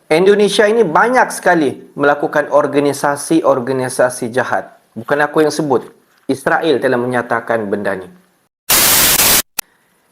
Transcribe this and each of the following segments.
Indonesia ini banyak sekali melakukan organisasi-organisasi jahat. Bukan aku yang sebut. Israel telah menyatakan benda ni.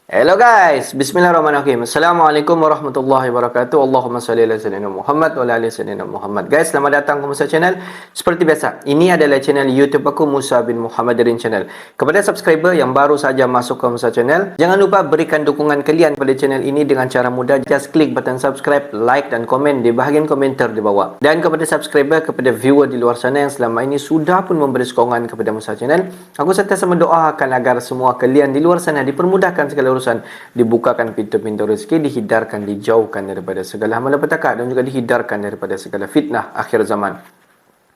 Hello guys, bismillahirrahmanirrahim. Assalamualaikum warahmatullahi wabarakatuh. Allahumma salli ala sayyidina Muhammad wa ala ali sayyidina Muhammad. Guys, selamat datang ke Musa Channel. Seperti biasa, ini adalah channel YouTube aku, Musa bin Muhammadirin Channel. Kepada subscriber yang baru saja masuk ke Musa Channel, jangan lupa berikan dukungan kalian pada channel ini dengan cara mudah. Just klik button subscribe, like dan komen di bahagian komentar di bawah. Dan kepada subscriber, kepada viewer di luar sana yang selama ini sudah pun memberi sokongan kepada Musa Channel, aku sentiasa mendoakan agar semua kalian di luar sana dipermudahkan segala urusan, dibukakan pintu-pintu rezeki, dihidarkan, dijauhkan daripada segala malapetaka dan juga dihidarkan daripada segala fitnah akhir zaman.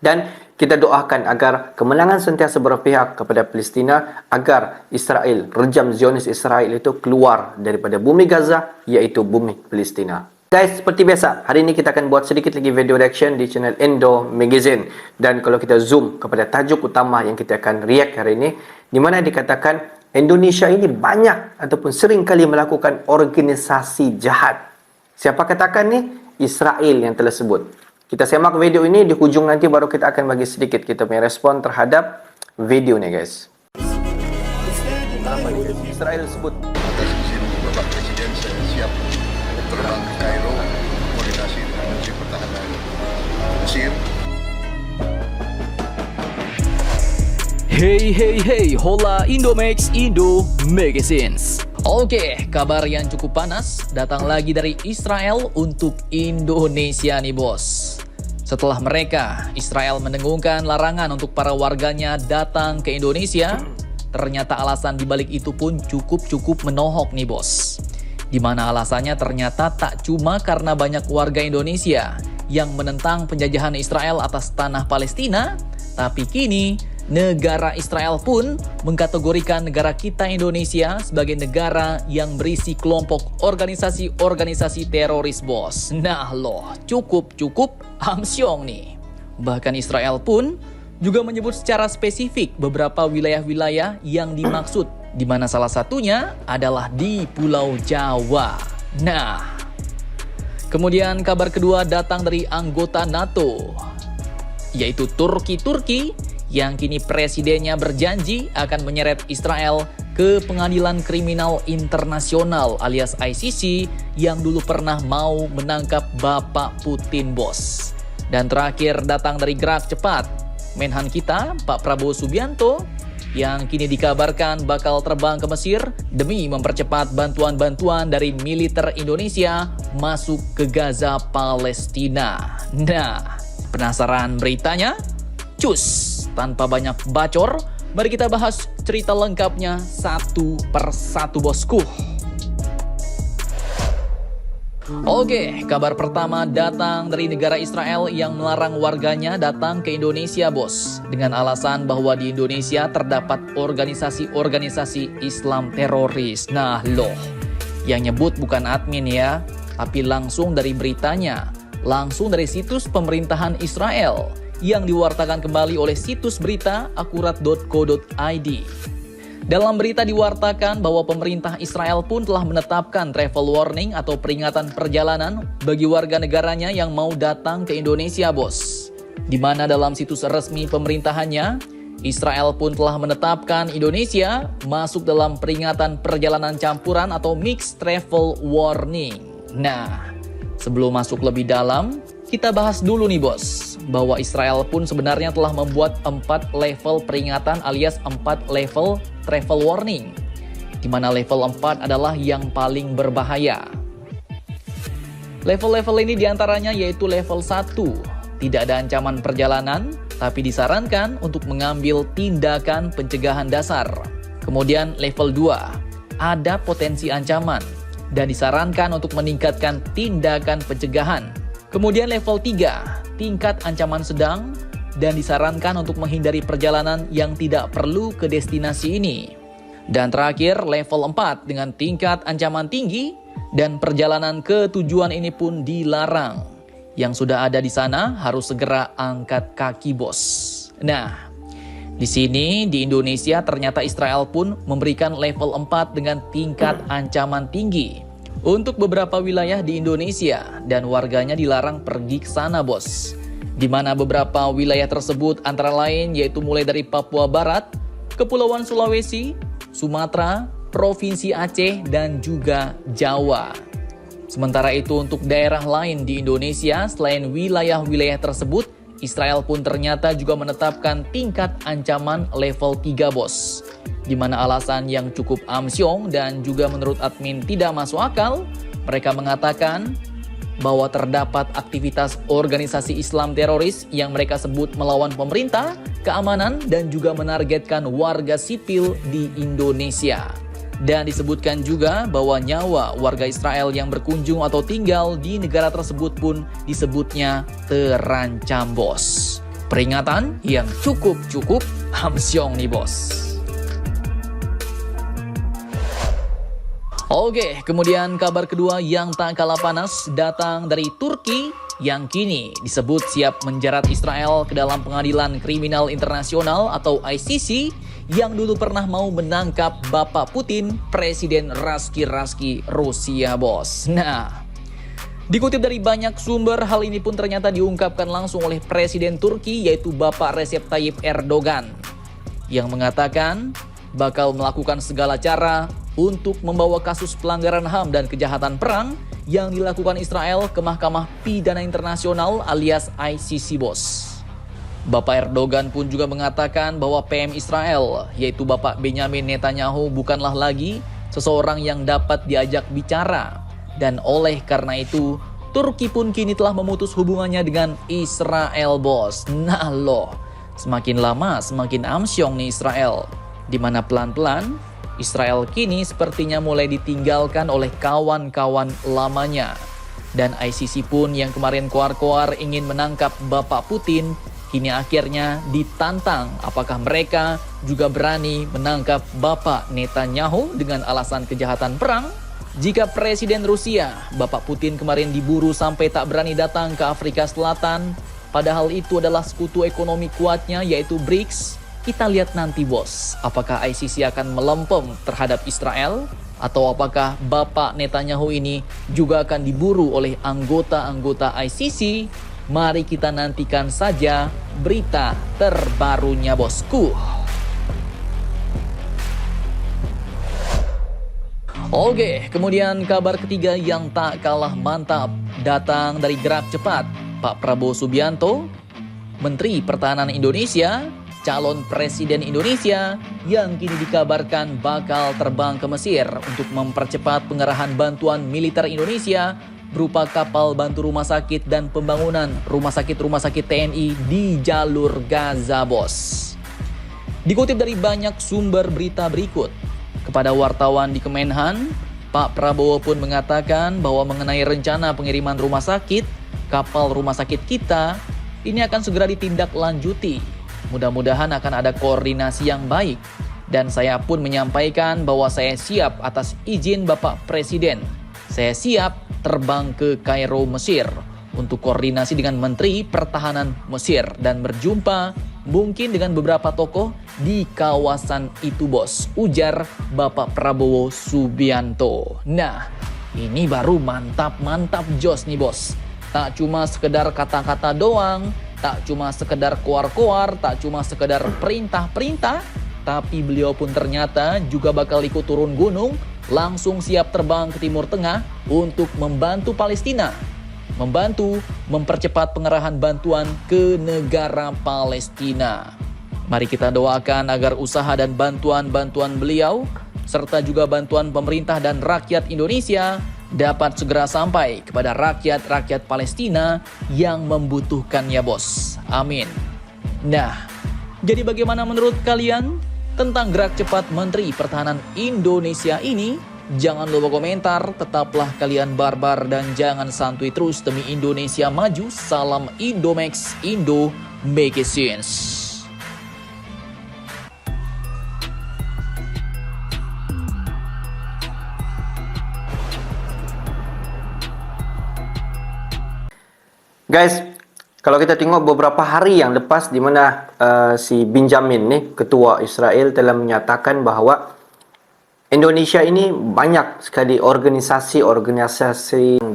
Dan kita doakan agar kemenangan sentiasa berpihak kepada Palestina, agar Israel, rejam Zionis Israel itu keluar daripada bumi Gaza, iaitu bumi Palestina. Guys, seperti biasa, hari ini kita akan buat sedikit lagi video reaction di channel Indo Magazine. Dan kalau kita zoom kepada tajuk utama yang kita akan react hari ini, di mana dikatakan Indonesia ini banyak ataupun sering kali melakukan organisasi jahat. Siapa katakan ni? Israel yang telah sebut. Kita semak video ini, di hujung nanti baru kita akan bagi sedikit kita punya respon terhadap video ni guys. Israel sebut. Atas izin Bapak Presiden, saya siap terbang ke Kairo, koordinasi dengan Menteri Pertahanan Mesir. Hey, hola Indomax Indo Magazines. Oke, kabar yang cukup panas datang lagi dari Israel untuk Indonesia nih bos. Setelah mereka, Israel mendengungkan larangan untuk para warganya datang ke Indonesia, ternyata alasan dibalik itu pun cukup menohok nih bos. Dimana alasannya ternyata tak cuma karena banyak warga Indonesia yang menentang penjajahan Israel atas tanah Palestina, tapi kini negara Israel pun mengkategorikan negara kita Indonesia sebagai negara yang berisi kelompok organisasi teroris bos. Nah loh, cukup amsyong nih. Bahkan Israel pun juga menyebut secara spesifik beberapa wilayah-wilayah yang dimaksud, di mana salah satunya adalah di Pulau Jawa. Nah, kemudian kabar kedua datang dari anggota NATO, yaitu Turki yang kini presidennya berjanji akan menyeret Israel ke pengadilan kriminal internasional alias ICC yang dulu pernah mau menangkap Bapak Putin bos. Dan terakhir datang dari Gerak Cepat, Menhan kita Pak Prabowo Subianto yang kini dikabarkan bakal terbang ke Mesir demi mempercepat bantuan-bantuan dari militer Indonesia masuk ke Gaza Palestina. Nah, penasaran beritanya? Cus! Tanpa banyak bacor, mari kita bahas cerita lengkapnya satu persatu bosku. Oke, kabar pertama datang dari negara Israel yang melarang warganya datang ke Indonesia bos, dengan alasan bahwa di Indonesia terdapat organisasi Islam teroris. Nah loh, yang nyebut bukan admin ya, tapi langsung dari beritanya, langsung dari situs pemerintahan Israel yang diwartakan kembali oleh situs berita akurat.co.id. Dalam berita diwartakan bahwa pemerintah Israel pun telah menetapkan travel warning atau peringatan perjalanan bagi warga negaranya yang mau datang ke Indonesia bos. Di mana dalam situs resmi pemerintahannya, Israel pun telah menetapkan Indonesia masuk dalam peringatan perjalanan campuran atau mixed travel warning. Nah, sebelum masuk lebih dalam, kita bahas dulu nih bos, bahwa Israel pun sebenarnya telah membuat 4 level peringatan alias 4 level travel warning, di mana level 4 adalah yang paling berbahaya. Level-level ini diantaranya yaitu level 1, tidak ada ancaman perjalanan, tapi disarankan untuk mengambil tindakan pencegahan dasar. Kemudian level 2, ada potensi ancaman, dan disarankan untuk meningkatkan tindakan pencegahan. Kemudian level 3, tingkat ancaman sedang, dan disarankan untuk menghindari perjalanan yang tidak perlu ke destinasi ini. Dan terakhir level 4 dengan tingkat ancaman tinggi, dan perjalanan ke tujuan ini pun dilarang. Yang sudah ada di sana harus segera angkat kaki bos. Nah, di sini di Indonesia ternyata Israel pun memberikan level 4 dengan tingkat ancaman tinggi. untuk beberapa wilayah di Indonesia dan warganya dilarang pergi ke sana, bos. Di mana beberapa wilayah tersebut antara lain yaitu mulai dari Papua Barat, Kepulauan Sulawesi, Sumatera, Provinsi Aceh, dan juga Jawa. Sementara itu untuk daerah lain di Indonesia selain wilayah-wilayah tersebut, Israel pun ternyata juga menetapkan tingkat ancaman level 3, bos. Di mana alasan yang cukup amsyong dan juga menurut admin tidak masuk akal, mereka mengatakan bahwa terdapat aktivitas organisasi Islam teroris yang mereka sebut melawan pemerintah, keamanan, dan juga menargetkan warga sipil di Indonesia. Dan disebutkan juga bahwa nyawa warga Israel yang berkunjung atau tinggal di negara tersebut pun disebutnya terancam, bos. Peringatan yang cukup amsyong nih, bos. Oke, kemudian kabar kedua yang tak kalah panas datang dari Turki yang kini disebut siap menjerat Israel ke dalam pengadilan kriminal internasional atau ICC yang dulu pernah mau menangkap Bapak Putin, Presiden Raski Rusia, bos. Nah, dikutip dari banyak sumber, hal ini pun ternyata diungkapkan langsung oleh Presiden Turki yaitu Bapak Recep Tayyip Erdogan yang mengatakan bakal melakukan segala cara untuk membawa kasus pelanggaran HAM dan kejahatan perang yang dilakukan Israel ke Mahkamah Pidana Internasional alias ICC, bos. Bapak Erdogan pun juga mengatakan bahwa PM Israel, yaitu Bapak Benyamin Netanyahu, bukanlah lagi seseorang yang dapat diajak bicara. Dan oleh karena itu, Turki pun kini telah memutus hubungannya dengan Israel, bos. Nah loh, semakin lama semakin amsyong nih Israel. Dimana pelan-pelan, Israel kini sepertinya mulai ditinggalkan oleh kawan-kawan lamanya. Dan ICC pun yang kemarin koar-koar ingin menangkap Bapak Putin, kini akhirnya ditantang apakah mereka juga berani menangkap Bapak Netanyahu dengan alasan kejahatan perang. Jika Presiden Rusia, Bapak Putin kemarin diburu sampai tak berani datang ke Afrika Selatan, padahal itu adalah sekutu ekonomi kuatnya yaitu BRICS. Kita lihat nanti, bos, apakah ICC akan melempem terhadap Israel atau apakah Bapak Netanyahu ini juga akan diburu oleh anggota-anggota ICC. Mari kita nantikan saja berita terbarunya, bosku. Oke, kemudian kabar ketiga yang tak kalah mantap datang dari gerak cepat Pak Prabowo Subianto, Menteri Pertahanan Indonesia, calon Presiden Indonesia yang kini dikabarkan bakal terbang ke Mesir untuk mempercepat pengerahan bantuan militer Indonesia berupa kapal bantu rumah sakit dan pembangunan rumah sakit TNI di jalur Gaza, bos. Dikutip dari banyak sumber berita berikut, kepada wartawan di Kemenhan, Pak Prabowo pun mengatakan bahwa mengenai rencana pengiriman rumah sakit, kapal rumah sakit kita, ini akan segera ditindaklanjuti. Mudah-mudahan akan ada koordinasi yang baik. Dan saya pun menyampaikan bahwa saya siap atas izin Bapak Presiden. Saya siap terbang ke Kairo, Mesir untuk koordinasi dengan Menteri Pertahanan Mesir dan berjumpa mungkin dengan beberapa tokoh di kawasan itu, bos, ujar Bapak Prabowo Subianto. Nah, ini baru mantap jos nih, bos. Tak cuma sekedar kata-kata doang, tak cuma sekedar koar-koar, tak cuma sekedar perintah-perintah, tapi beliau pun ternyata juga bakal ikut turun gunung, langsung siap terbang ke Timur Tengah untuk membantu Palestina, membantu mempercepat pengerahan bantuan ke negara Palestina. Mari kita doakan agar usaha dan bantuan-bantuan beliau, serta juga bantuan pemerintah dan rakyat Indonesia dapat segera sampai kepada rakyat-rakyat Palestina yang membutuhkannya, bos. Amin. Nah, jadi bagaimana menurut kalian tentang gerak cepat Menteri Pertahanan Indonesia ini? Jangan lupa komentar, tetaplah kalian barbar dan jangan santuy terus demi Indonesia maju. Salam Indomax, Indo Magazines. Guys, kalau kita tengok beberapa hari yang lepas di mana si Benjamin nih, ketua Israel, telah menyatakan bahawa Indonesia ini banyak sekali organisasi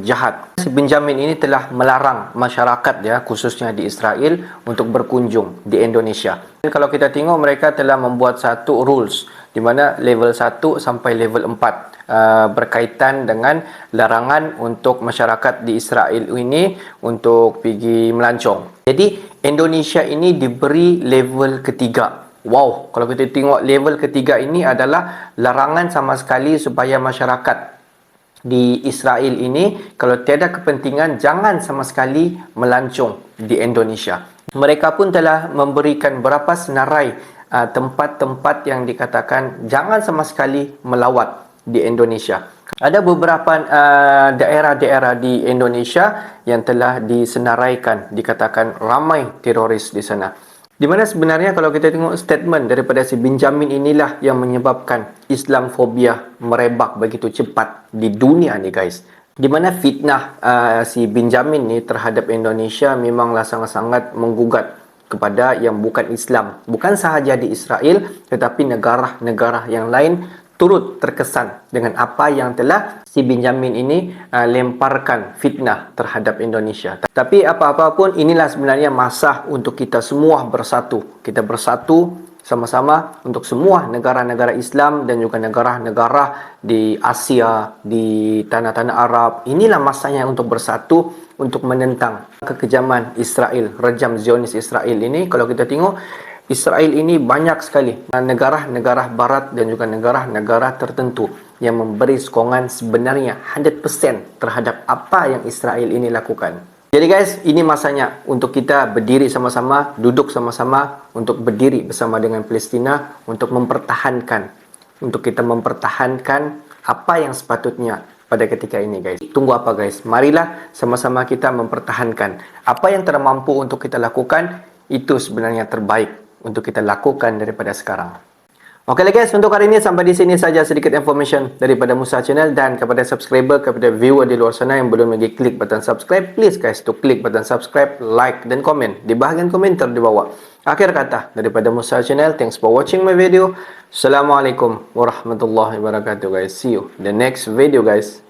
jahat. Si Benjamin ini telah melarang masyarakat ya, khususnya di Israel untuk berkunjung di Indonesia. Dan kalau kita tengok, mereka telah membuat satu rules di mana level 1 sampai level 4 berkaitan dengan larangan untuk masyarakat di Israel ini untuk pergi melancong. Jadi Indonesia ini diberi level ketiga. Wow, kalau kita tengok level ketiga ini adalah larangan sama sekali supaya masyarakat di Israel ini kalau tiada kepentingan jangan sama sekali melancong di Indonesia. Mereka pun telah memberikan berapa senarai tempat-tempat yang dikatakan jangan sama sekali melawat di Indonesia. Ada beberapa daerah-daerah di Indonesia yang telah disenaraikan, dikatakan ramai teroris di sana. Di mana sebenarnya kalau kita tengok statement daripada si Benjamin inilah yang menyebabkan Islamfobia merebak begitu cepat di dunia ni guys. Di mana fitnah si Benjamin ni terhadap Indonesia memanglah sangat-sangat menggugat kepada yang bukan Islam. Bukan sahaja di Israel tetapi negara-negara yang lain turut terkesan dengan apa yang telah si Benjamin ini lemparkan fitnah terhadap Indonesia. Tapi apa-apa pun inilah sebenarnya masa untuk kita semua bersatu. Kita bersatu sama-sama untuk semua negara-negara Islam dan juga negara-negara di Asia, di tanah-tanah Arab. Inilah masanya untuk bersatu untuk menentang kekejaman Israel, rejam Zionis Israel ini. Kalau kita tengok Israel ini banyak sekali negara-negara barat dan juga negara-negara tertentu yang memberi sokongan sebenarnya 100% terhadap apa yang Israel ini lakukan. Jadi guys, ini masanya untuk kita berdiri sama-sama, duduk sama-sama untuk berdiri bersama dengan Palestina untuk kita mempertahankan apa yang sepatutnya pada ketika ini guys. Tunggu apa guys? Marilah sama-sama kita mempertahankan apa yang termampu untuk kita lakukan. Itu sebenarnya terbaik untuk kita lakukan daripada sekarang. Okey guys, untuk hari ini sampai di sini saja sedikit information daripada Musa Channel, dan kepada subscriber, kepada viewer di luar sana yang belum lagi klik button subscribe, please guys to klik button subscribe, like dan komen di bahagian komentar di bawah. Akhir kata daripada Musa Channel, thanks for watching my video. Assalamualaikum warahmatullahi wabarakatuh guys. See you the next video guys.